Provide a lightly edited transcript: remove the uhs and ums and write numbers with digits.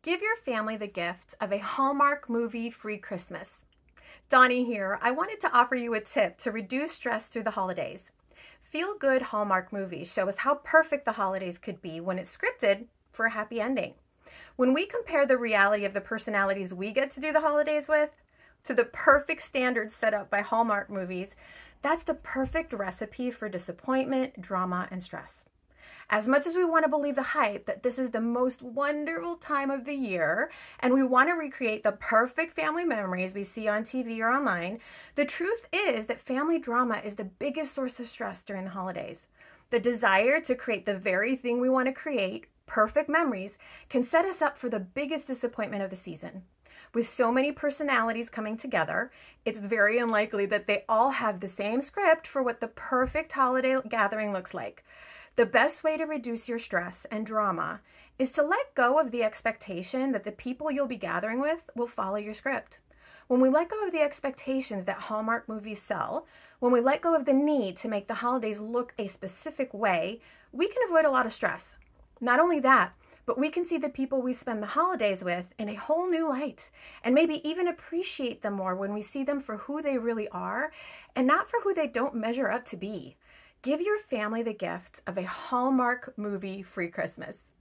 Give your family the gift of a Hallmark movie-free Christmas. Donnie here. I wanted to offer you a tip to reduce stress through the holidays. Feel-good Hallmark movies show us how perfect the holidays could be when it's scripted for a happy ending. When we compare the reality of the personalities we get to do the holidays with to the perfect standards set up by Hallmark movies, that's the perfect recipe for disappointment, drama, and stress. As much as we want to believe the hype that this is the most wonderful time of the year and we want to recreate the perfect family memories we see on TV or online, the truth is that family drama is the biggest source of stress during the holidays. The desire to create the very thing we want to create, perfect memories, can set us up for the biggest disappointment of the season. With so many personalities coming together, it's very unlikely that they all have the same script for what the perfect holiday gathering looks like. The best way to reduce your stress and drama is to let go of the expectation that the people you'll be gathering with will follow your script. When we let go of the expectations that Hallmark movies sell, when we let go of the need to make the holidays look a specific way, we can avoid a lot of stress. Not only that, but we can see the people we spend the holidays with in a whole new light and maybe even appreciate them more when we see them for who they really are and not for who they don't measure up to be. Give your family the gift of a Hallmark movie-free Christmas.